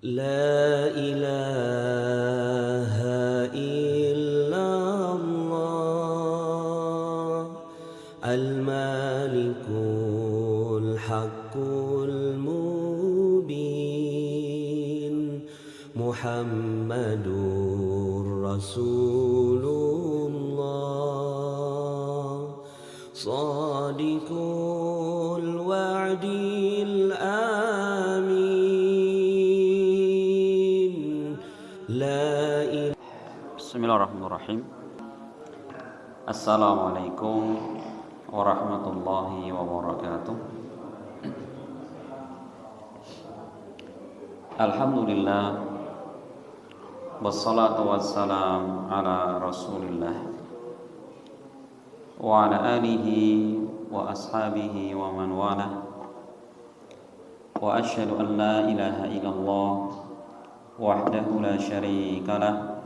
لا إله إلا الله الملك الحق المبين محمد رسول الله صادق الوعد الآمين لا إله. Bismillahirrahmanirrahim. Assalamualaikum warahmatullahi wabarakatuh. Alhamdulillah, wassalatu wassalam ala rasulillah wa ala alihi wa ashabihi wa man wala, wa asyhadu an la ilaha illallah wahdahu la syarika lah,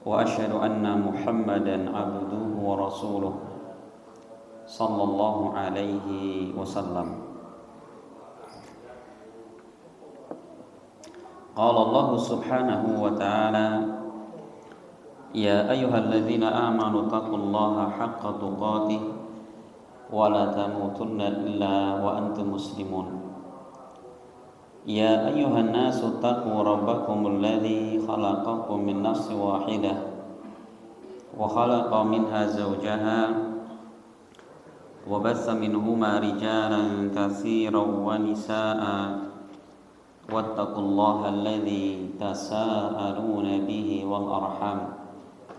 wa asyhadu anna Muhammadan abduhu wa rasuluh sallallahu alaihi wasallam. Qala Allah subhanahu wa ta'ala, ya ayyuhalladzina amanu taqullaha haqqa tuqatih wa la tamutunna illa wa antum muslimun. Ya ayyuhan nasu taqu rabbakumul ladzi khalaqakum min nafsin wahidah wa khalaqa minha zawjaha wa bassa minhuma rijalan katsiran wa nisaa'a wattaqullaha alladzi tasaaluna bihi wal arham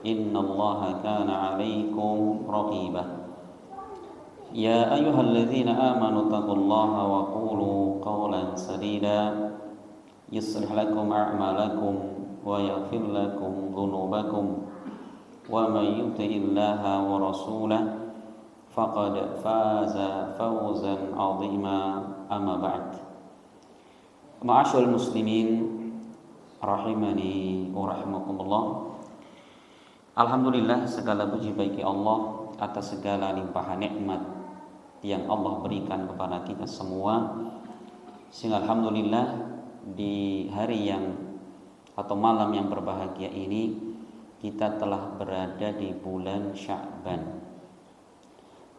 innallaha kana 'alaikum raqiba. Ya ayyuhalladzina amanu taqullaha wa qulu qawlan sadida yuslih lakum a'malakum wa yaghfir lakum dhunubakum wa may yuti'illaha wa rasulahu faqad faza fawzan 'azima. Amma ba'd. Ma'asyiral muslimin rahimani wa rahimakumullah. Alhamdulillah, segala puji bagi Allah atas segala limpahan nikmat yang Allah berikan kepada kita semua, sehingga alhamdulillah di hari yang atau malam yang berbahagia ini kita telah berada di bulan Sya'ban.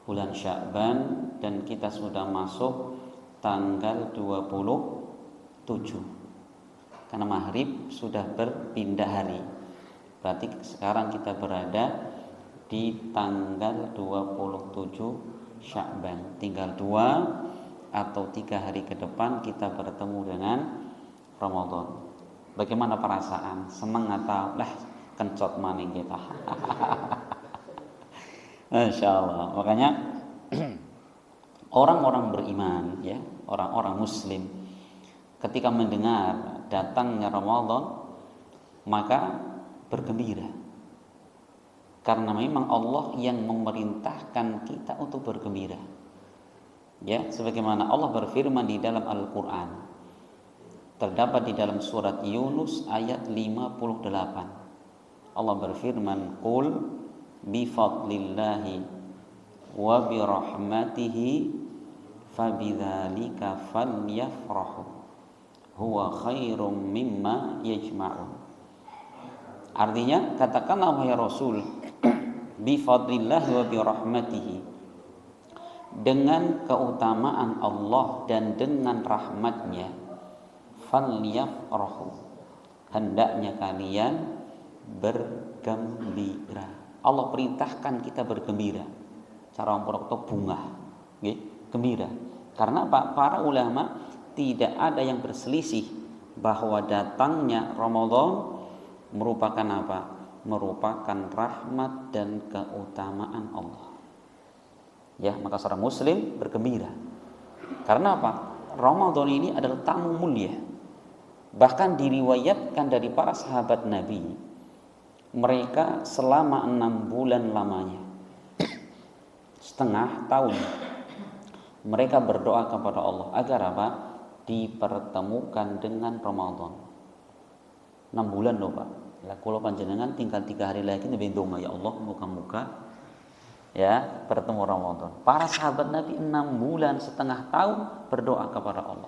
Bulan Sya'ban, dan kita sudah masuk tanggal 27. Karena maghrib sudah berpindah hari. Berarti sekarang kita berada di tanggal 27 Sya'ban. Tinggal 2 atau 3 hari ke depan kita bertemu dengan Ramadan. Bagaimana perasaan? Senang atau kencot maning kita? Masya Allah. Makanya orang-orang beriman, ya, orang-orang muslim, ketika mendengar datangnya Ramadan maka bergembira. Karena memang Allah yang memerintahkan kita untuk bergembira. Ya, sebagaimana Allah berfirman di dalam Al-Qur'an. Terdapat di dalam surat Yunus ayat 58. Allah berfirman, "Qul bi fadlillahi wa bi rahmatihi fabidzalika falyafrahu huwa khairum mimma yajma'un." Artinya, katakanlah wahai Rasul, bi fadlillah wa bi rahmatihi, dengan keutamaan Allah dan dengan rahmatnya, falyafrahu, hendaknya kalian bergembira. Allah perintahkan kita bergembira. Cara orang Purwokerto bunga, gembira. Karena para ulama tidak ada yang berselisih bahwa datangnya Ramadan merupakan apa? Merupakan rahmat dan keutamaan Allah. Ya, maka seorang muslim bergembira. Karena apa? Ramadan ini adalah tamu mulia. Bahkan diriwayatkan dari para sahabat Nabi, mereka selama 6 bulan lamanya, setengah tahun, mereka berdoa kepada Allah agar apa? Dipertemukan dengan Ramadan. 6 bulan loh Pak. Lah kula panjenengan tinggal 3 hari lagi nabi ndonga, ya Allah muka-muka ya bertemu Ramadan. Para sahabat Nabi 6 bulan setengah tahun berdoa kepada Allah.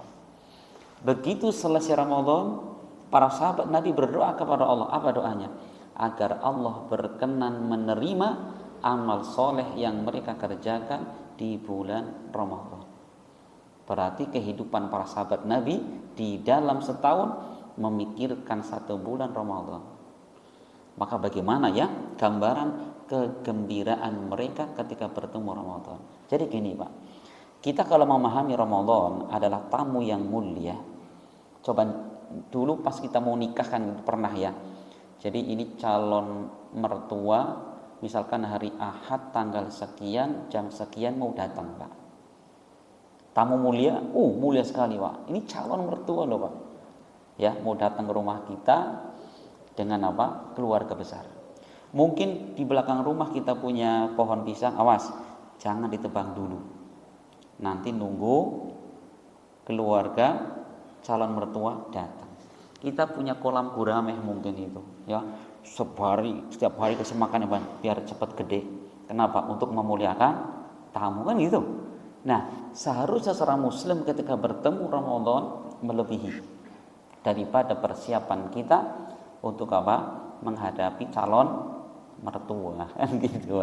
Begitu selesai Ramadan, para sahabat Nabi berdoa kepada Allah. Apa doanya? Agar Allah berkenan menerima amal soleh yang mereka kerjakan di bulan Ramadan. Berarti kehidupan para sahabat Nabi di dalam setahun memikirkan 1 bulan Ramadan. Maka bagaimana ya gambaran kegembiraan mereka ketika bertemu Ramadan. Jadi gini Pak, kita kalau memahami Ramadan adalah tamu yang mulia. Coba dulu pas kita mau nikah kan pernah ya. Jadi ini calon mertua, misalkan hari Ahad tanggal sekian, jam sekian mau datang Pak. Tamu mulia, mulia sekali Pak. Ini calon mertua loh Pak. Ya, mau datang ke rumah kita dengan apa? Keluarga besar. Mungkin di belakang rumah kita punya pohon pisang, awas, jangan ditebang dulu. Nanti nunggu keluarga calon mertua datang. Kita punya kolam gurame mungkin itu, ya. Setiap hari kasih makan ya, biar cepat gede. Kenapa? Untuk memuliakan tamu kan gitu. Nah, seharusnya seorang muslim ketika bertemu Ramadan melebihi daripada persiapan kita untuk apa? Menghadapi calon mertua kan gitu.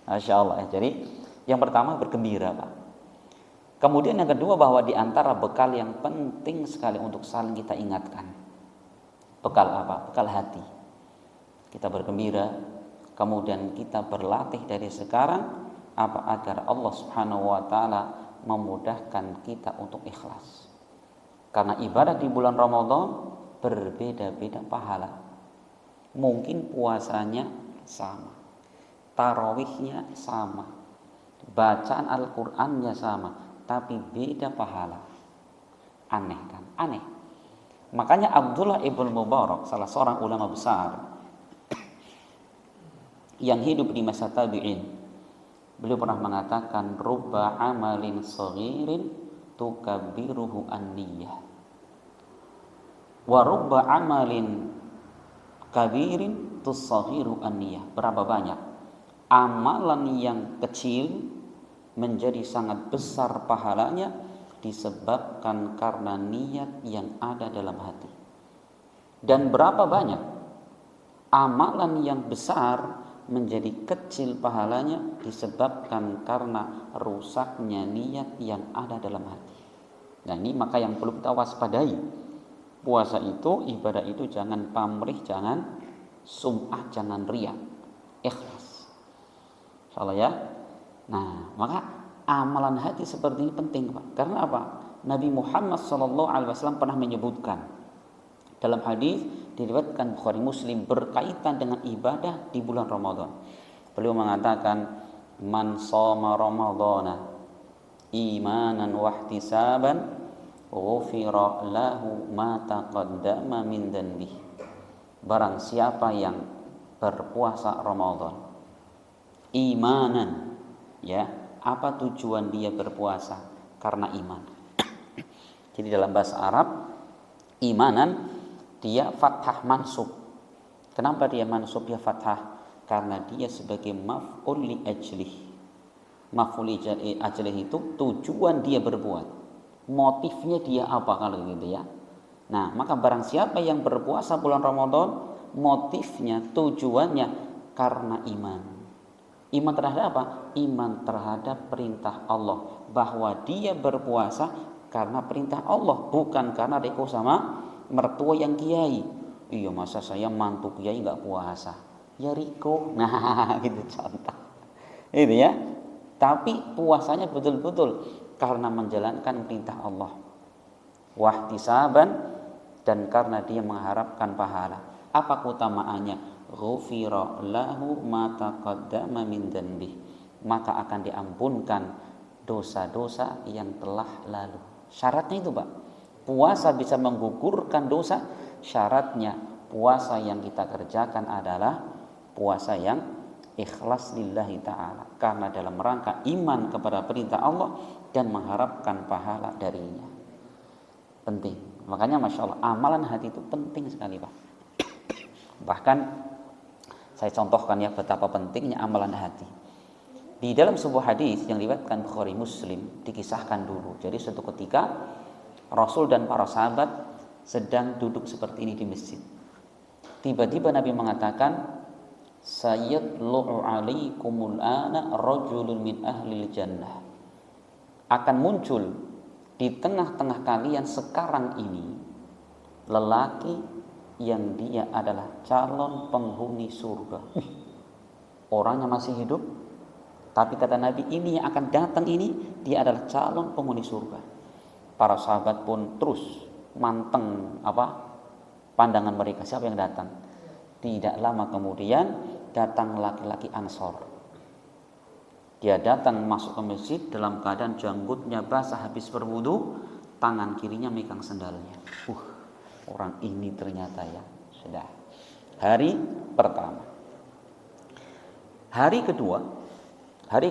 Masya Allah. Jadi yang pertama bergembira Pak. Kemudian yang kedua bahwa di antara bekal yang penting sekali untuk saling kita ingatkan. Bekal apa? Bekal hati. Kita bergembira, kemudian kita berlatih dari sekarang apa agar Allah Subhanahu wa taala memudahkan kita untuk ikhlas. Karena ibadah di bulan Ramadan berbeda-beda pahala. Mungkin puasanya sama, tarawihnya sama, bacaan Al-Qur'annya sama, tapi beda pahala. Aneh kan? Aneh. Makanya Abdullah ibn Mubarak, salah seorang ulama besar yang hidup di masa tabi'in, beliau pernah mengatakan rubba amalin saghirin tukabbiruhu an-niyyah wa rubba amalin kabirin tusaghiru an-niyyah. Berapa banyak amalan yang kecil menjadi sangat besar pahalanya disebabkan karena niat yang ada dalam hati. Dan berapa banyak amalan yang besar menjadi kecil pahalanya disebabkan karena rusaknya niat yang ada dalam hati. Nah ini maka yang perlu kita waspadai. Puasa itu, ibadah itu jangan pamrih, jangan sum'ah, jangan riya, ikhlas. Insyaallah ya. Nah maka amalan hati seperti ini penting Pak. Karena apa? Nabi Muhammad SAW pernah menyebutkan dalam hadis diriwayatkan Bukhari Muslim berkaitan dengan ibadah di bulan Ramadan. Beliau mengatakan man shoma ramadhana imanan wa ihtisaban ghufira lahu ma taqaddama min dhanbi. Barang siapa yang berpuasa Ramadan imanan, ya, apa tujuan dia berpuasa? Karena iman. Jadi dalam bahasa Arab imanan dia fathah mansub. Kenapa dia mansub ya fathah? Karena dia sebagai maf'ul li ajlih. Maf'ul li ajlih itu tujuan dia berbuat. Motifnya dia apa kalau gitu ya. Nah, maka barang siapa yang berpuasa bulan Ramadan, motifnya, tujuannya karena iman. Iman terhadap apa? Iman terhadap perintah Allah. Bahwa dia berpuasa karena perintah Allah, bukan karena reko sama mertua yang kiai. Iya masa saya mantu kiai nggak puasa? Ya riko. Nah gitu contoh. Itu ya. Tapi puasanya betul-betul karena menjalankan perintah Allah. Wahtisaban, dan karena dia mengharapkan pahala. Apa keutamaannya? Ghufira lahu ma taqaddama min dhanbi. Maka akan diampunkan dosa-dosa yang telah lalu. Syaratnya itu Pak. Puasa bisa menggugurkan dosa. Syaratnya puasa yang kita kerjakan adalah puasa yang ikhlas lillahi ta'ala, karena dalam rangka iman kepada perintah Allah dan mengharapkan pahala darinya. Penting. Makanya Masya Allah amalan hati itu penting sekali Pak. Bahkan saya contohkan ya betapa pentingnya amalan hati. Di dalam sebuah hadis yang diriwayatkan Bukhari Muslim dikisahkan dulu. Jadi suatu ketika Rasul dan para sahabat sedang duduk seperti ini di masjid. Tiba-tiba Nabi mengatakan, "Sayatlu'u 'alaikumul ana rajulun min ahlil jannah." Akan muncul di tengah-tengah kalian sekarang ini lelaki yang dia adalah calon penghuni surga. Orangnya masih hidup, tapi kata Nabi, ini yang akan datang ini dia adalah calon penghuni surga. Para sahabat pun terus manteng pandangan mereka, siapa yang datang? Tidak lama kemudian datang laki-laki Ansor. Dia datang masuk ke masjid dalam keadaan janggutnya basah habis berwudu, tangan kirinya megang sendalnya. Orang ini ternyata ya sudah. Hari pertama. Hari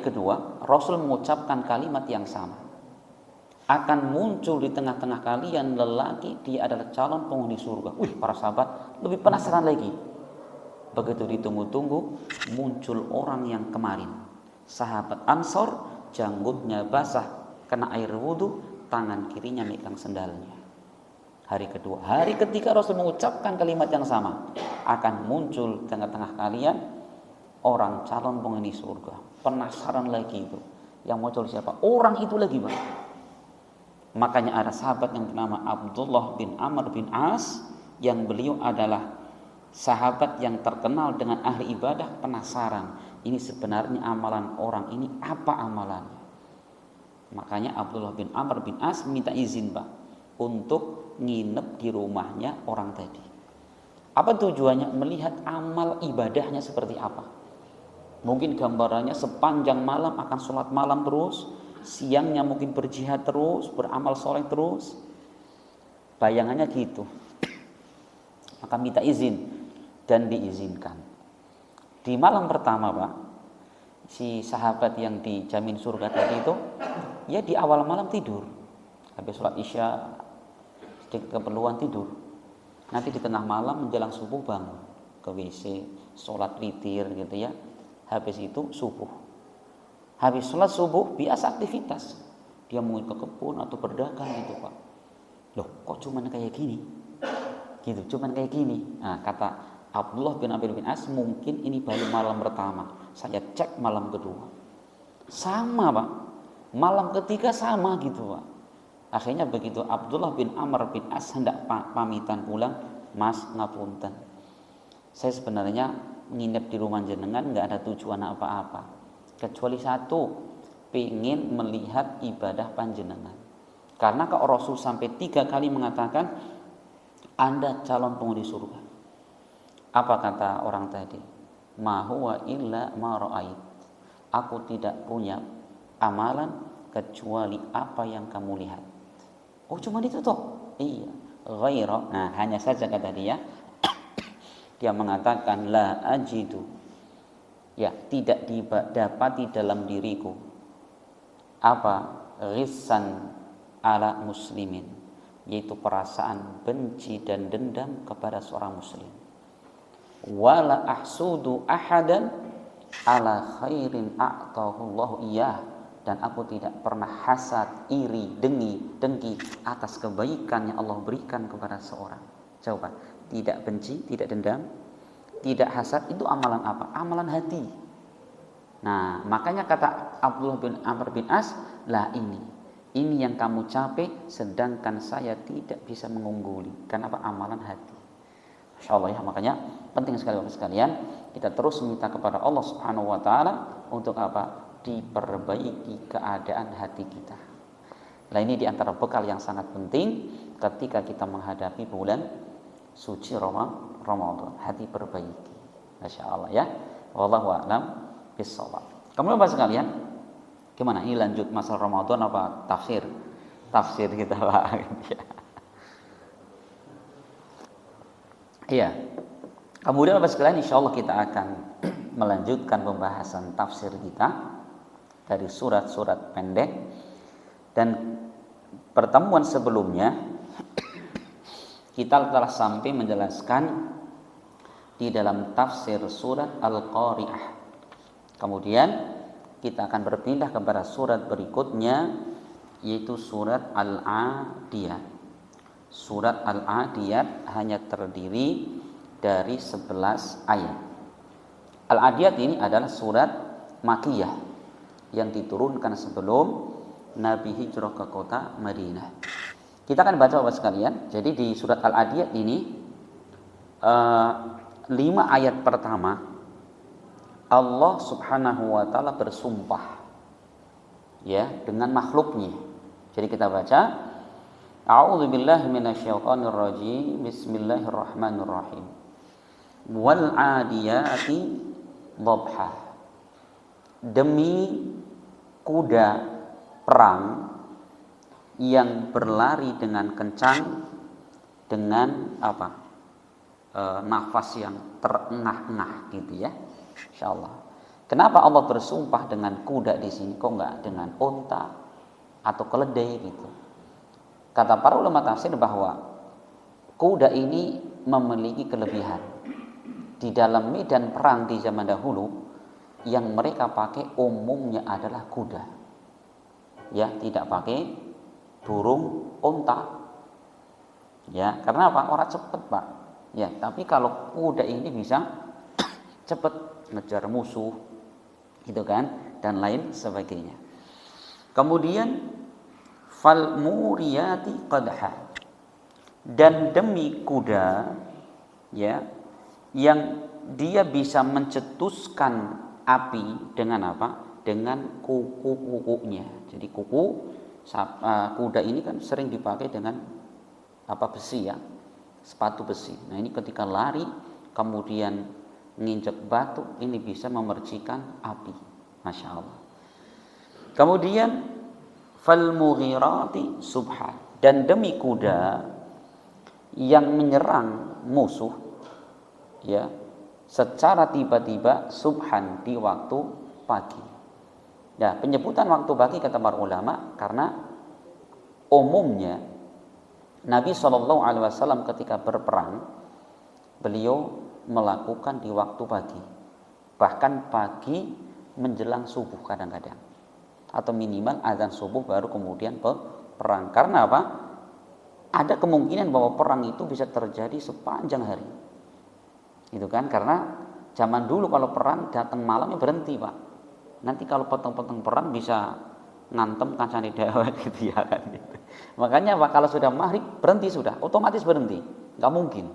kedua Rasul mengucapkan kalimat yang sama. Akan muncul di tengah-tengah kalian lelaki, dia adalah calon penghuni surga. Para sahabat lebih penasaran lagi. Begitu ditunggu-tunggu, muncul orang yang kemarin, sahabat Ansor, janggutnya basah kena air wudhu, tangan kirinya megang sendalnya. Hari kedua, hari ketiga Rasul mengucapkan kalimat yang sama. Akan muncul di tengah-tengah kalian orang calon penghuni surga. Penasaran lagi itu. Yang muncul siapa? Orang itu lagi, Bang. Makanya ada sahabat yang bernama Abdullah bin Amr bin As, yang beliau adalah sahabat yang terkenal dengan ahli ibadah. Penasaran, ini sebenarnya amalan orang ini apa amalannya. Makanya Abdullah bin Amr bin As minta izin, Pak, untuk nginep di rumahnya orang tadi. Apa tujuannya? Melihat amal ibadahnya seperti apa. Mungkin gambarannya sepanjang malam akan sholat malam terus, siangnya mungkin berjihad terus, beramal soleh terus. Bayangannya gitu. Maka minta izin dan diizinkan. Di malam pertama, Pak, si sahabat yang dijamin surga tadi itu, ya di awal malam tidur. Habis sholat isya, sedikit keperluan tidur. Nanti di tengah malam menjelang subuh bangun ke WC, sholat witir gitu ya. Habis itu subuh. Habis sholat subuh biasa aktivitas. Dia mungkin ke kebun atau berdagang gitu, Pak. Loh, kok cuman kayak gini? Gitu, cuman kayak gini. Nah, kata Abdullah bin Amr bin As, mungkin ini baru malam pertama. Saya cek malam kedua, sama, Pak. Malam ketiga sama gitu, Pak. Akhirnya begitu Abdullah bin Amr bin As hendak pamitan pulang, "Mas, ngapunten, saya sebenarnya nginep di rumah jenengan nggak ada tujuan apa-apa, kecuali satu, pengen melihat ibadah panjenengan. Karena kalau Rasul sampai 3 kali mengatakan Anda calon penghuni surga." Apa kata orang tadi? "Ma huwa illa ma ra'ait." Aku tidak punya amalan kecuali apa yang kamu lihat. Oh, cuma itu toh? Iya. Ghaira. Nah, hanya saja kata dia, dia mengatakan la ajidu. Ya, tidak didapati dalam diriku apa? Ghissan ala muslimin, yaitu perasaan benci dan dendam kepada seorang muslim. Wala ahsudu ahadan ala khairin a'tahu Allah iyah, dan aku tidak pernah hasad, iri, dengki atas kebaikan yang Allah berikan kepada seorang. Coba, tidak benci, tidak dendam, tidak hasad, itu amalan apa? Amalan hati. Nah, makanya kata Abdullah bin Amr bin As, lah ini yang kamu capai, sedangkan saya tidak bisa mengungguli. Kenapa? Amalan hati. Masya Allah ya, makanya penting sekali Bapak sekalian, kita terus minta kepada Allah Subhanahu wa Ta'ala untuk apa? Diperbaiki keadaan hati kita. Nah, ini diantara bekal yang sangat penting ketika kita menghadapi bulan suci Ramadan. Hati perbaiki. Masya Allah ya. Wallahu a'lam bishawab. Kemudian Bapak sekalian, gimana? Ini lanjut masalah Ramadan apa tafsir? Tafsir kita Pak. Iya. Kemudian Bapak sekalian, insya Allah kita akan melanjutkan pembahasan tafsir kita dari surat-surat pendek. Dan pertemuan sebelumnya kita telah sampai menjelaskan di dalam tafsir surat Al-Qari'ah. Kemudian kita akan berpindah kepada surat berikutnya, yaitu surat Al-Adiyat. Surat Al-Adiyat hanya terdiri dari 11 ayat. Al-Adiyat ini adalah surat Makkiyah yang diturunkan sebelum Nabi hijrah ke kota Madinah. Kita akan baca Bapak sekalian. Jadi di surat Al-Adiyat ini 5 ayat pertama Allah Subhanahu wa taala bersumpah ya dengan makhluknya. Jadi kita baca A'udzubillahi minasyaitonir rajim. Bismillahirrahmanirrahim. Wal 'adiyati dhabha. Demi kuda perang yang berlari dengan kencang dengan nafas yang terengah-engah gitu ya. Insyaallah. Kenapa Allah bersumpah dengan kuda di sini kok enggak dengan unta atau keledai gitu? Kata para ulama tafsir bahwa kuda ini memiliki kelebihan. Di dalam medan perang di zaman dahulu yang mereka pakai umumnya adalah kuda. Ya, tidak pakai burung unta. Ya, karena apa? Orang cepat, Pak. Ya, tapi kalau kuda ini bisa cepat ngejar musuh, gitu kan, dan lain sebagainya. Kemudian fal muriyati qadha, dan demi kuda ya yang dia bisa mencetuskan api dengan apa? Dengan kuku-kukunya. Jadi kuda ini kan sering dipakai dengan besi ya, sepatu besi. Nah ini ketika lari kemudian nginjek batu ini bisa memercikan api. Masya Allah. Kemudian fal mughirati subha, dan demi kuda yang menyerang musuh ya secara tiba-tiba subhan di waktu pagi. Ya, penyebutan waktu pagi kata para ulama karena umumnya Nabi SAW ketika berperang beliau melakukan di waktu pagi, bahkan pagi menjelang subuh kadang-kadang, atau minimal azan subuh baru kemudian perang. Karena apa? Ada kemungkinan bahwa perang itu bisa terjadi sepanjang hari, gitu kan? Karena zaman dulu kalau perang datang malamnya berhenti, Pak. Nanti kalau potong-potong perang bisa ngantem kancane dewek gitu ya kan. Gitu. Makanya Pak, kalau sudah maghrib berhenti sudah, otomatis berhenti, nggak mungkin.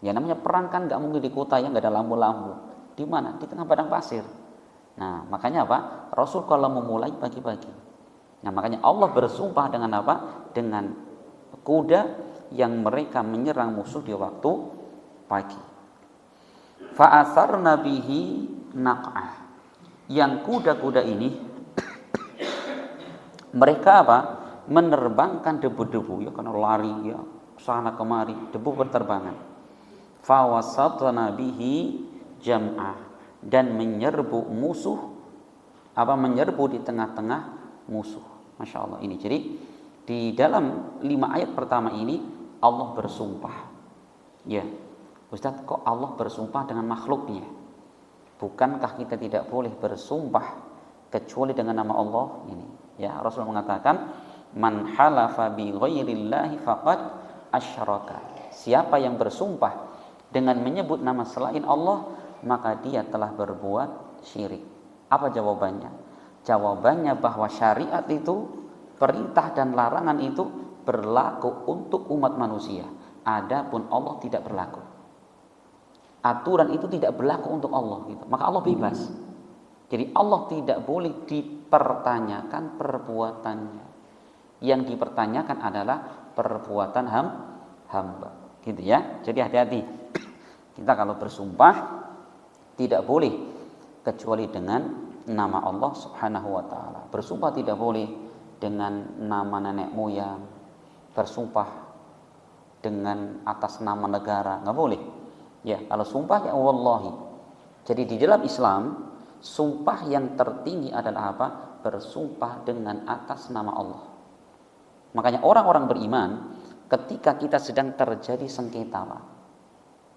Ya namanya perang kan nggak mungkin di kota yang nggak ada lampu-lampu. Di mana? Di tengah padang pasir. Nah makanya apa? Rasul kalau memulai pagi-pagi. Nah makanya Allah bersumpah dengan apa? Dengan kuda yang mereka menyerang musuh di waktu pagi. Fa'asarna bihi naq'ah. Yang kuda-kuda ini mereka apa? Menerbangkan debu-debu ya, karena lari ya sana kemari, debu berterbangan. Fawasatna bihi jam'ah, dan menyerbu musuh menyerbu di tengah-tengah musuh. Masya Allah ini. Jadi di dalam 5 ayat pertama ini Allah bersumpah. Ya, Ustaz, kok Allah bersumpah dengan makhluknya? Bukankah kita tidak boleh bersumpah kecuali dengan nama Allah ini? Ya, Rasul mengatakan, "Man halafa bi ghairillahi faqad asyraka." Siapa yang bersumpah dengan menyebut nama selain Allah, maka dia telah berbuat syirik. Apa jawabannya? Jawabannya bahwa syariat itu, perintah dan larangan itu berlaku untuk umat manusia. Adapun Allah tidak berlaku. Aturan itu tidak berlaku untuk Allah gitu. Maka Allah bebas. Jadi Allah tidak boleh dipertanyakan perbuatannya. Yang dipertanyakan adalah perbuatan hamba. Gitu ya. Jadi hati-hati. Kita kalau bersumpah tidak boleh kecuali dengan nama Allah Subhanahu wa taala. Bersumpah tidak boleh dengan nama nenek moyang. Bersumpah dengan atas nama negara, enggak boleh. Ya, kalau sumpah ya wallahi. Jadi di dalam Islam, sumpah yang tertinggi adalah apa? Bersumpah dengan atas nama Allah. Makanya orang-orang beriman ketika kita sedang terjadi sengketa, Pak.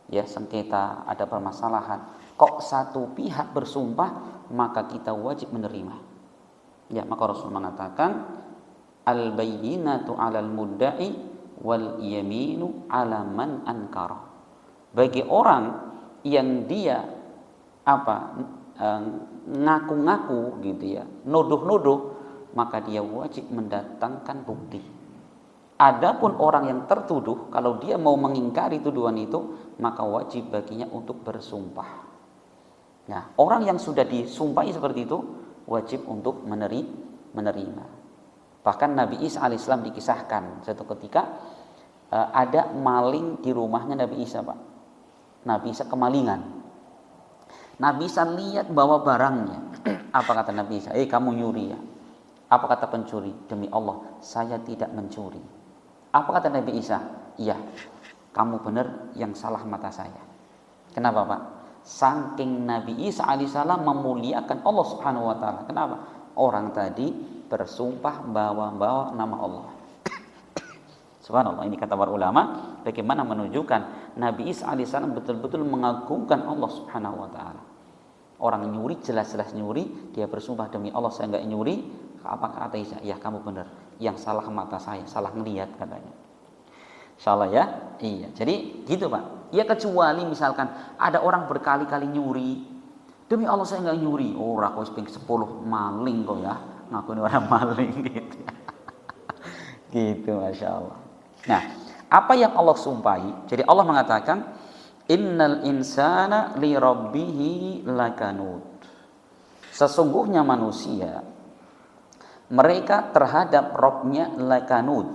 Ya, sengketa, ada permasalahan. Kok satu pihak bersumpah, maka kita wajib menerima. Ya, maka Rasul mengatakan, al-bayyinatu 'alal mudda'i wal yaminu 'ala man ankara. Bagi orang yang dia ngaku-ngaku gitu ya, nuduh-nuduh, maka dia wajib mendatangkan bukti. Adapun orang yang tertuduh, kalau dia mau mengingkari tuduhan itu, maka wajib baginya untuk bersumpah. Nah, orang yang sudah disumpahi seperti itu wajib untuk menerima. Bahkan Nabi Isa alaihissalam dikisahkan satu ketika ada maling di rumahnya Nabi Isa, Pak. Nabi Isa kemalingan. Nabi Isa lihat bawa barangnya. Apa kata Nabi Isa? Kamu nyuri ya? Apa kata pencuri? Demi Allah, saya tidak mencuri. Apa kata Nabi Isa? Iya, kamu benar, yang salah mata saya. Kenapa, Pak? Saking Nabi Isa alaihissalam memuliakan Allah subhanahu wa ta'ala. Kenapa? Orang tadi bersumpah bawa nama Allah. Subhanallah, ini kata para ulama, bagaimana menunjukkan Nabi Isa alaihissalam betul-betul mengagungkan Allah subhanahu wa ta'ala. Orang nyuri, jelas-jelas nyuri, dia bersumpah demi Allah saya enggak nyuri. Apa kata Isa? Ya, kamu benar, yang salah mata saya, salah ngelihat katanya. Insyaallah ya. Iya, jadi gitu Pak. Ya kecuali misalkan ada orang berkali-kali nyuri, demi Allah saya enggak nyuri. Ora kok ping 10 maling kok ya, ngakuni orang maling gitu. Gitu, Masya Allah. Nah, apa yang Allah sumpahi? Jadi Allah mengatakan, innal insana li rabbihi lakanud. Sesungguhnya manusia, mereka terhadap Rabbnya lakanud.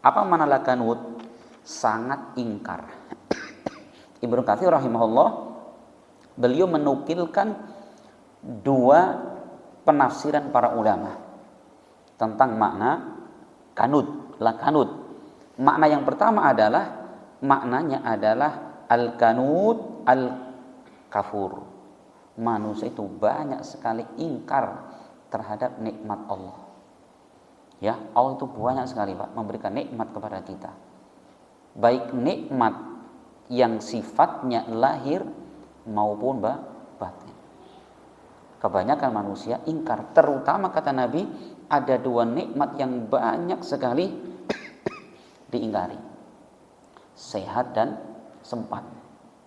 Apa makna lakanud? Sangat ingkar. Ibnu Katsir rahimahullah, beliau menukilkan dua penafsiran para ulama tentang makna kanud, lakanud. Makna yang pertama maknanya adalah al-kanud al-kafur. Manusia itu banyak sekali ingkar terhadap nikmat Allah. Ya, Allah itu banyak sekali Pak memberikan nikmat kepada kita. Baik nikmat yang sifatnya lahir maupun batin. Kebanyakan manusia ingkar, terutama kata Nabi ada dua nikmat yang banyak sekali diingkari. Sehat dan sempat.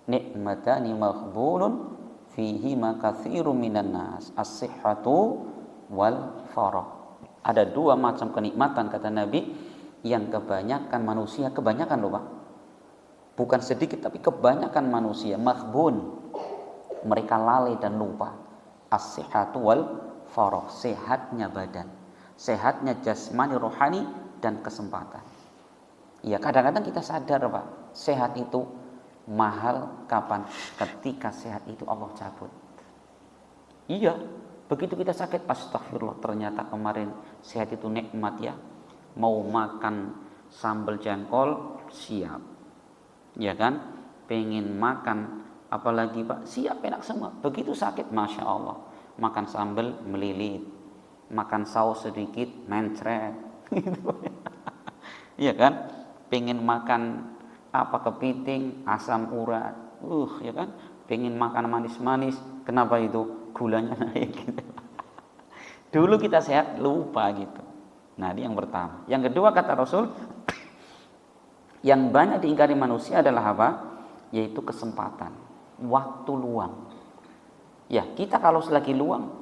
Nikmatani maghbunun fihi ma katsirun minan nas, as-sihhatu wal farah. Ada dua macam kenikmatan kata Nabi yang kebanyakan manusia, kebanyakan loh Pak. Bukan sedikit tapi kebanyakan manusia maghbun. Mereka lalai dan lupa. As-sihhatu wal farah, sehatnya badan, sehatnya jasmani rohani dan kesempatan. Ya kadang-kadang kita sadar Pak, sehat itu mahal kapan? Ketika sehat itu Allah cabut. Iya, begitu kita sakit, astagfirullah, ternyata kemarin sehat itu nikmat ya. Mau makan sambal jengkol, siap. Ya kan? Pengen makan apalagi Pak, siap, enak semua. Begitu sakit, Masya Allah, makan sambal melilit, makan saus sedikit mencret. Iya kan? Pengen makan kepiting, asam urat, ya kan? Pengen makan manis-manis, kenapa itu? Gulanya naik gitu. Dulu kita sehat lupa gitu. Nah, ini yang pertama. Yang kedua kata Rasul, yang banyak diingkari manusia adalah apa? Yaitu kesempatan, waktu luang. Ya, kita kalau selagi luang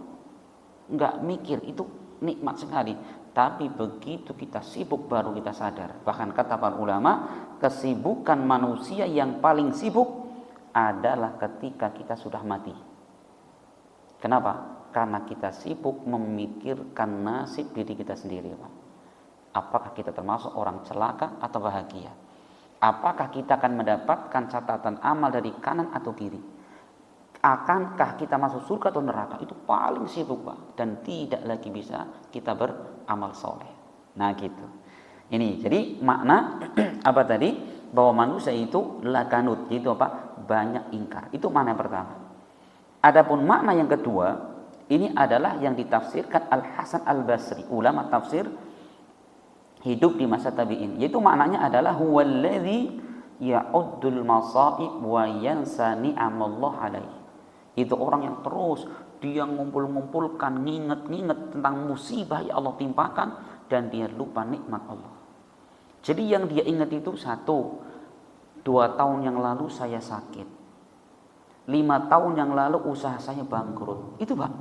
nggak mikir, itu nikmat sekali. Tapi begitu kita sibuk baru kita sadar. Bahkan kata para ulama, kesibukan manusia yang paling sibuk adalah ketika kita sudah mati. Kenapa? Karena kita sibuk memikirkan nasib diri kita sendiri, Pak. Apakah kita termasuk orang celaka atau bahagia? Apakah kita akan mendapatkan catatan amal dari kanan atau kiri? Akankah kita masuk surga atau neraka? Itu paling sibuk Pak. Dan tidak lagi bisa kita beramal soleh. Nah gitu. Ini jadi makna apa tadi? Bahwa manusia itu lakanut, itu apa? Banyak ingkar. Itu makna yang pertama. Adapun makna yang kedua, ini adalah yang ditafsirkan Al-Hasan Al-Basri, ulama tafsir hidup di masa tabi'in. Yaitu maknanya adalah huwallazi ya'uddul masaib wa yansa ni'amallah alaihi. Itu orang yang terus dia ngumpul-ngumpulkan, nginget-nginget tentang musibah yang Allah timpakan, dan dia lupa nikmat Allah. Jadi yang dia ingat itu 1-2 tahun yang lalu saya sakit, 5 tahun yang lalu usaha saya bangkrut. Itu Pak.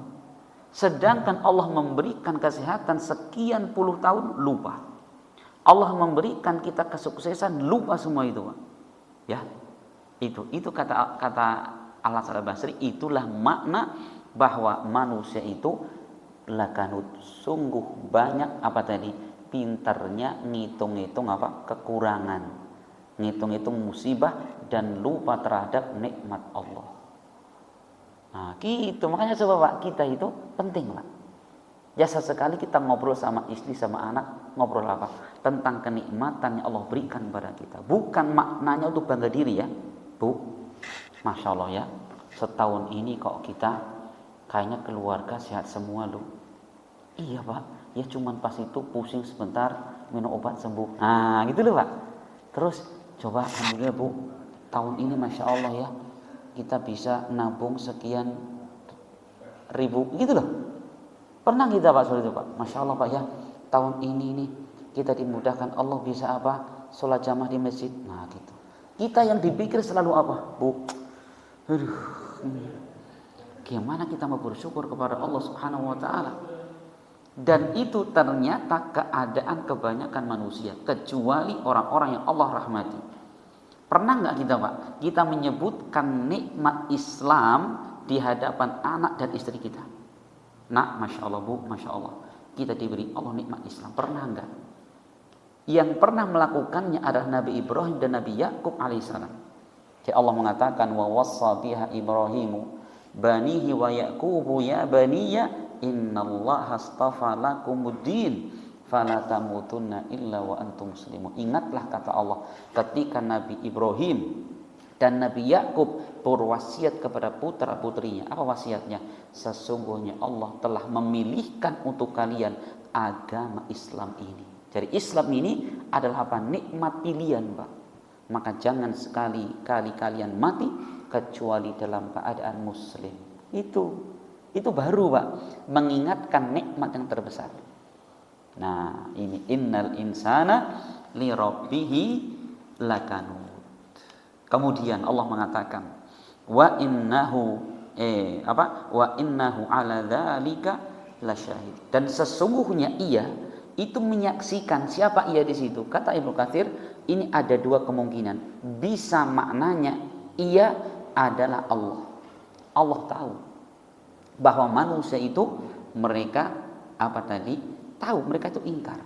Sedangkan Allah memberikan kesehatan sekian puluh tahun, lupa. Allah memberikan kita kesuksesan, lupa semua itu Pak. Ya, itu kata Al-Hasan Al-Basri, itulah makna bahwa manusia itu lakanut, sungguh banyak apa tadi, pintarnya ngitung-ngitung kekurangan, ngitung-ngitung musibah dan lupa terhadap nikmat Allah. Nah, gitu. Makanya coba Pak, kita itu penting Pak. Biasa sekali kita ngobrol sama istri, sama anak, ngobrol apa? Tentang kenikmatan yang Allah berikan kepada kita. Bukan maknanya untuk bangga diri ya, Bu. Masya Allah ya, setahun ini kok kita kayaknya keluarga sehat semua loh. Iya Pak, ya cuman pas itu pusing sebentar, minum obat sembuh. Nah gitu loh Pak. Terus coba alhamdulillah Bu, tahun ini Masya Allah ya, kita bisa nabung sekian ribu gitu loh. Pernah kita Pak soal itu Pak, Masya Allah Pak ya, tahun ini nih kita dimudahkan Allah bisa sholat jamaah di masjid. Nah gitu. Kita yang dipikir selalu apa Bu? Gimana kita mau bersyukur kepada Allah Subhanahu wa Ta'ala? Dan itu ternyata keadaan kebanyakan manusia, kecuali orang-orang yang Allah rahmati. Pernah nggak kita Pak, kita menyebutkan nikmat Islam di hadapan anak dan istri kita? Nah, Masya Allah Bu, Masya Allah, kita diberi Allah nikmat Islam. Pernah nggak? Yang pernah melakukannya adalah Nabi Ibrahim dan Nabi Yakub alaihissalam. Jadi Allah mengatakan, wa wassa biha Ibrahimu banihi wa Yaqubu ya baniya innallaha astafa lakumuddin fala tamutunna illa wa antum muslimun. Ingatlah kata Allah ketika Nabi Ibrahim dan Nabi Yakub berwasiat kepada putra-putrinya. Apa wasiatnya? Sesungguhnya Allah telah memilihkan untuk kalian agama Islam ini. Jadi Islam ini adalah apa? Nikmat pilihan Pak. Maka jangan sekali-kali kalian mati kecuali dalam keadaan muslim. Itu baru Pak, mengingatkan nikmat yang terbesar. Nah ini innal insana li rabbihi lakanud. Kemudian Allah mengatakan wa innahu ala dzalika lasyahid. Dan sesungguhnya ia itu menyaksikan. Siapa ia di situ? Kata Ibnu Katsir, ini ada 2 kemungkinan. Bisa maknanya ia adalah Allah. Allah tahu bahwa manusia itu mereka tahu mereka itu ingkar.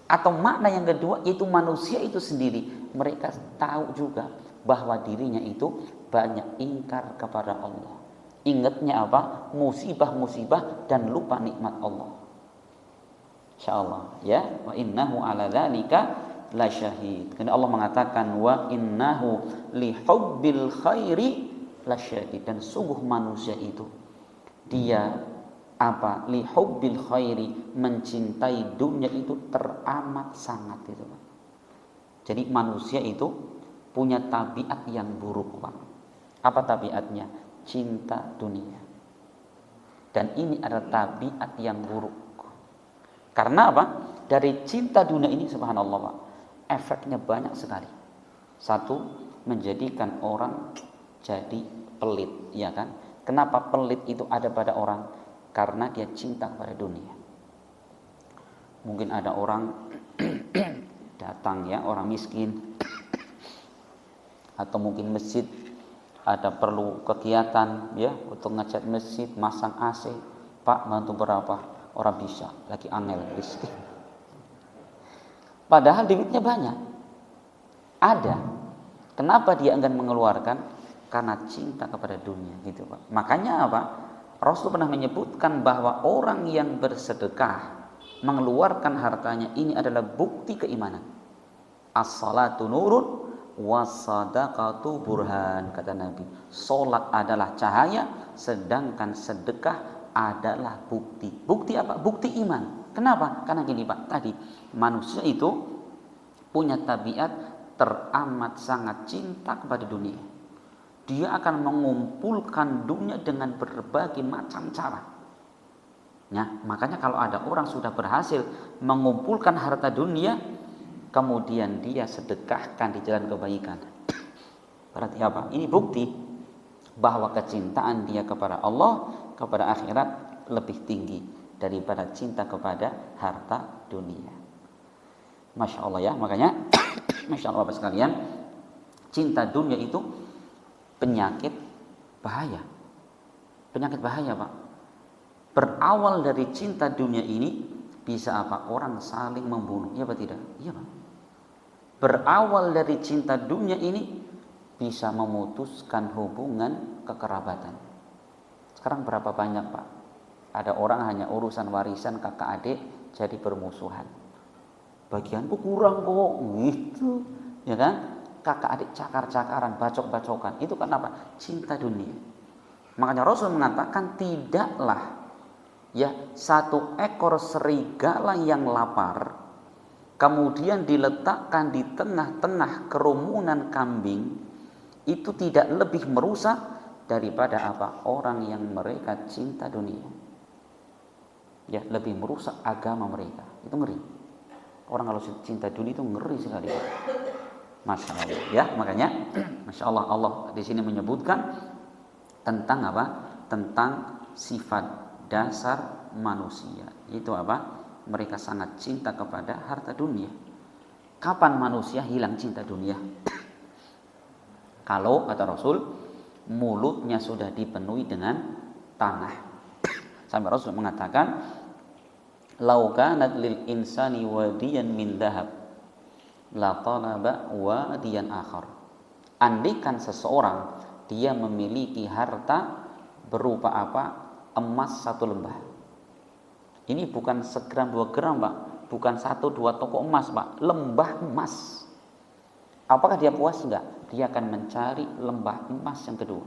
Atau makna yang kedua yaitu manusia itu sendiri mereka tahu juga bahwa dirinya itu banyak ingkar kepada Allah. Ingatnya apa? Musibah-musibah dan lupa nikmat Allah. Insyaallah ya, wa innahu ala dzalika lasyahid. Karena Allah mengatakan wa innahu li hubbil khairi lasyahid. Dan sungguh manusia itu dia li hubbil khairi, mencintai dunia itu teramat sangat itu Pak. Jadi manusia itu punya tabiat yang buruk Pak. Apa tabiatnya? Cinta dunia. Dan ini adalah tabiat yang buruk. Karena apa? Dari cinta dunia ini subhanallah Pak, efeknya banyak sekali. 1, menjadikan orang jadi pelit, ya kan? Kenapa pelit itu ada pada orang? Karena dia cinta kepada dunia. Mungkin ada orang datang ya, orang miskin, atau mungkin masjid ada perlu kegiatan ya untuk ngecat masjid, masang AC. Pak, bantu berapa? Orang bisa, lagi angel miskin. Padahal duitnya banyak. Ada. Kenapa dia enggan mengeluarkan? Karena cinta kepada dunia gitu Pak. Makanya apa? Rasul pernah menyebutkan bahwa orang yang bersedekah mengeluarkan hartanya ini adalah bukti keimanan. As-salatu nurun was-sadaqatu burhan, kata Nabi. Salat adalah cahaya, sedangkan sedekah adalah bukti. Bukti apa? Bukti iman. Kenapa? Karena gini Pak, tadi manusia itu punya tabiat teramat sangat cinta kepada dunia. Dia akan mengumpulkan dunia dengan berbagai macam cara. Ya, makanya kalau ada orang sudah berhasil mengumpulkan harta dunia, kemudian dia sedekahkan di jalan kebaikan, berarti apa? Ini bukti bahwa kecintaan dia kepada Allah, kepada akhirat lebih tinggi daripada cinta kepada harta dunia. Masya Allah ya, makanya Masya Allah Bapak sekalian, cinta dunia itu penyakit bahaya. Penyakit bahaya Pak. Berawal dari cinta dunia ini bisa apa? Orang saling membunuh, iya apa tidak? Iya Pak. Berawal dari cinta dunia ini bisa memutuskan hubungan kekerabatan. Sekarang berapa banyak Pak? Ada orang hanya urusan warisan kakak adik jadi bermusuhan. Bagianku kurang kok, gitu, ya kan? Kakak adik cakar-cakaran, bacok-bacokan. Itu kenapa? Cinta dunia. Makanya Rasul mengatakan tidaklah ya satu ekor serigala yang lapar kemudian diletakkan di tengah-tengah kerumunan kambing itu tidak lebih merusak daripada apa? Orang yang mereka cinta dunia. Ya, lebih merusak agama mereka. Itu ngeri. Orang kalau cinta dunia itu ngeri sekali. Masya Allah. Ya, makanya Masya Allah, Allah di sini menyebutkan tentang apa? Tentang sifat dasar manusia. Itu apa? Mereka sangat cinta kepada harta dunia. Kapan manusia hilang cinta dunia? Kalau kata Rasul, mulutnya sudah dipenuhi dengan tanah. Sampai Rasul mengatakan, "Lau kanat lil insani wadiyan min dhahab, la talaba wadiyan akhar." Andaikan seseorang dia memiliki harta berupa apa? Emas 1 lembah. Ini bukan segram 2 gram Pak, bukan 1-2 toko emas Pak, lembah emas. Apakah dia puas? Enggak. Dia akan mencari lembah emas yang kedua.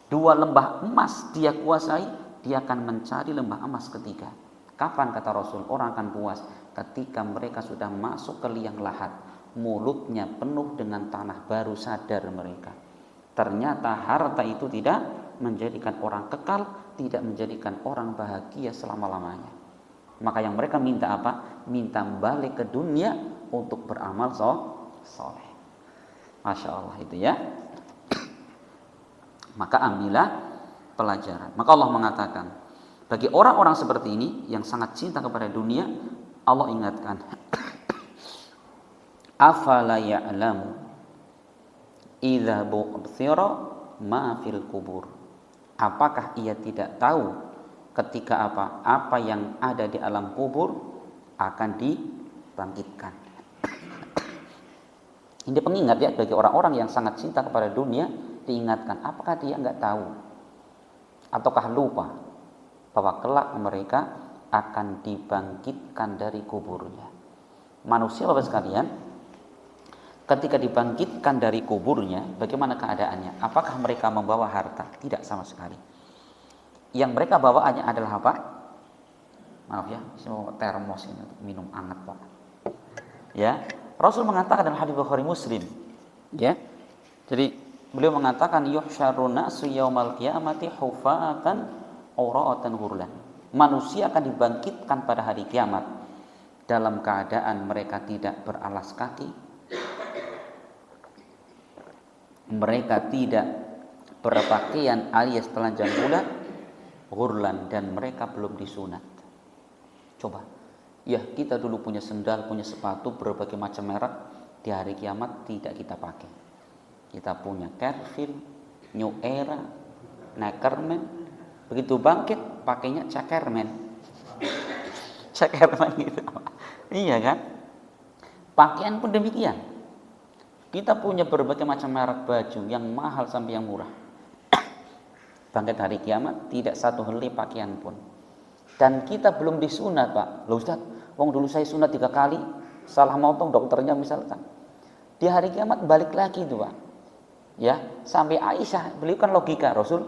2 lembah emas dia kuasai, dia akan mencari lembah emas ketiga. Kapan kata Rasul orang akan puas? Ketika mereka sudah masuk ke liang lahat, mulutnya penuh dengan tanah, baru sadar mereka. Ternyata harta itu tidak menjadikan orang kekal, tidak menjadikan orang bahagia selama-lamanya. Maka yang mereka minta apa? Minta balik ke dunia untuk beramal soleh. Masya Allah itu ya. Maka ambillah pelajaran. Maka Allah mengatakan, bagi orang-orang seperti ini yang sangat cinta kepada dunia, Allah ingatkan, afala ya'lamu idza bu'thira ma fil kubur. Apakah ia tidak tahu ketika apa yang ada di alam kubur akan dibangkitkan. Ini pengingat ya bagi orang-orang yang sangat cinta kepada dunia, diingatkan, apakah dia enggak tahu ataukah lupa bahwa kelak mereka akan dibangkitkan dari kuburnya. Manusia Bapak sekalian, ketika dibangkitkan dari kuburnya, bagaimana keadaannya? Apakah mereka membawa harta? Tidak sama sekali. Yang mereka bawaannya adalah apa? Maaf ya, saya termos ini untuk minum hangat Pak. Ya, Rasul mengatakan dalam hadis Bukhari Muslim, ya. Jadi beliau mengatakan yuhsyarun nasu yaumal qiyamati hufatan uratan hurlan. Manusia akan dibangkitkan pada hari kiamat dalam keadaan mereka tidak beralas kaki, mereka tidak berpakaian alias telanjang bulat, hurlan, dan mereka belum disunat. Coba, ya kita dulu punya sendal, punya sepatu berbagai macam merek, di hari kiamat tidak kita pakai. Kita punya Carrefour, New Era, Neckerman, begitu bangkit pakainya Cakerman. Cakerman gitu. Iya kan? Pakaian pun demikian. Kita punya berbagai macam merek baju yang mahal sampai yang murah. Bangkit hari kiamat tidak satu helai pakaian pun. Dan kita belum disunat Pak. Loh Ustaz, wong dulu saya sunat 3 kali, salah motong dokternya misalkan. Di hari kiamat balik lagi itu Pak. Ya, sampai Aisyah, beliau kan logika Rasul,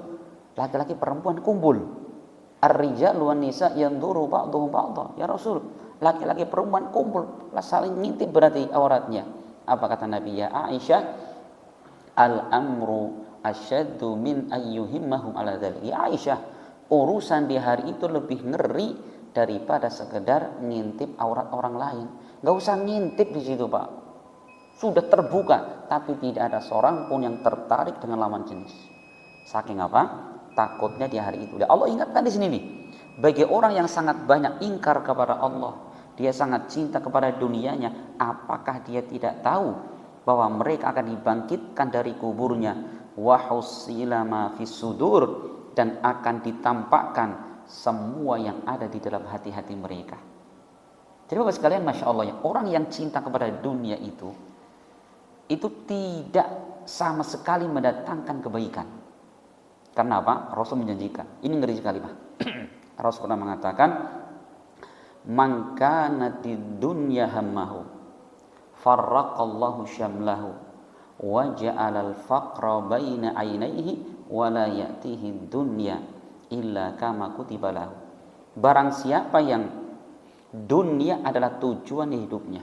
laki-laki perempuan kumpul. Ar-rijalu wan nisa yanzuru ba'dhum ba'dha. Ya Rasul, laki-laki perempuan kumpul, saling ngintip berarti auratnya. Apa kata Nabi? Ya Aisyah, al-amru asyaddu min ayyuhimmahum ala dzalik. Ya Aisyah, Urusan di hari itu lebih ngeri daripada sekedar ngintip aurat orang lain. Gak usah ngintip di situ, Pak. Sudah terbuka, tapi tidak ada seorang pun yang tertarik dengan lawan jenis. Saking apa? Takutnya di hari itu. Dan Allah ingatkan di sini nih, bagi orang yang sangat banyak ingkar kepada Allah, dia sangat cinta kepada dunianya, apakah dia tidak tahu bahwa mereka akan dibangkitkan dari kuburnya, wa husila ma fis sudur, dan akan ditampakkan semua yang ada di dalam hati-hati mereka. Jadi Bapak sekalian, Masya Allah ya, orang yang cinta kepada dunia itu tidak sama sekali mendatangkan kebaikan. Karena apa? Rasul menjanjikan, ini ngeri sekali Pak. Rasul pernah mengatakan, man kanatid dunya hammahu farraqallahu syamlahu wa ja'alal faqra baina ainaihi wa la ya'tihi dunya illa kama kutiba lahu. Barang siapa yang dunia adalah tujuan hidupnya,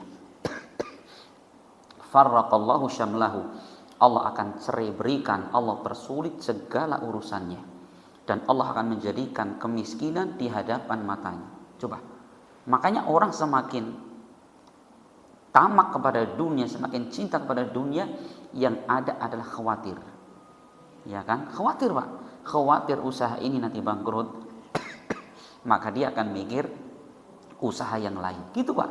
farraqallahu syamlahu, Allah akan cerai berikan, Allah persulit segala urusannya, dan Allah akan menjadikan kemiskinan di hadapan matanya. Coba, makanya orang semakin tamak kepada dunia, semakin cinta kepada dunia, yang ada adalah khawatir. Ya kan? Khawatir Pak. Khawatir usaha ini nanti bangkrut. Maka dia akan mikir usaha yang lain. Gitu Pak.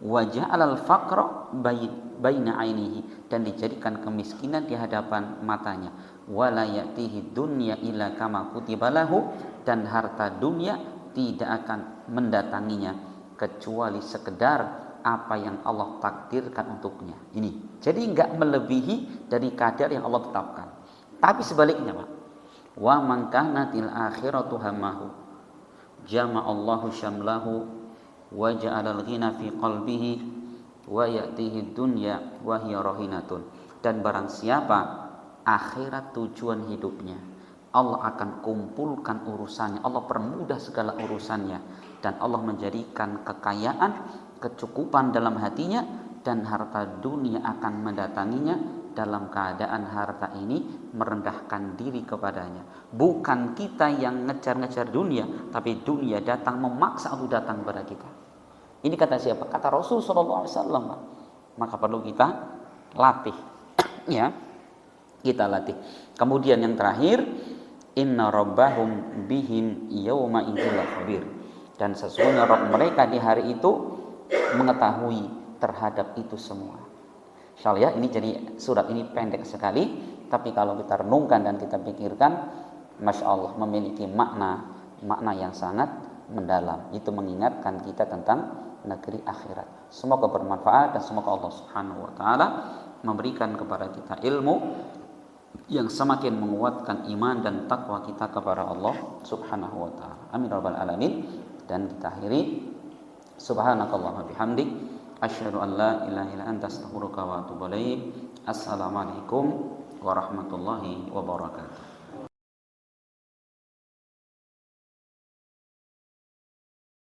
Wa ja'alal faqra baina ainihi, dan dijadikan kemiskinan di hadapan matanya. Wa la ya'tihi dunya illa kama kutiba lahu, dan harta dunia tidak akan mendatanginya kecuali sekedar apa yang Allah takdirkan untuknya. Ini. Jadi enggak melebihi dari kadar yang Allah tetapkan. Tapi sebaliknya Pak, wa man kanatil akhiratu hamahu jama'allahu syamlahu wa ja'alal ghina fi qalbihi wa ya'tihi dunya wa hiya rahinatun. Dan barang siapa akhirat tujuan hidupnya, Allah akan kumpulkan urusannya, Allah permudah segala urusannya, dan Allah menjadikan kekayaan, kecukupan dalam hatinya, dan harta dunia akan mendatanginya dalam keadaan harta ini merendahkan diri kepadanya. Bukan kita yang ngejar-ngejar dunia, tapi dunia datang memaksa untuk datang kepada kita. Ini kata siapa? Kata Rasul SAW. Maka perlu kita latih, ya, kita latih. Kemudian yang terakhir, inna rabbahum bihim yawma idzil khabir, dan sesungguhnya Rabb mereka di hari itu mengetahui terhadap itu semua. Insyaallah ya, ini jadi surat ini pendek sekali, tapi kalau kita renungkan dan kita pikirkan, Masya Allah, memiliki makna yang sangat mendalam. Itu mengingatkan kita tentang negeri akhirat. Semoga bermanfaat, dan semoga Allah Subhanahu wa taala memberikan kepada kita ilmu yang semakin menguatkan iman dan takwa kita kepada Allah Subhanahu wa taala. Amin rabbal alamin. Dan kita akhiri, subhanakallahumma bihamdik, asyhadu an la ilaha illa anta, astaghfiruka wa atubu ilaik. Assalamualaikum warahmatullahi wabarakatuh.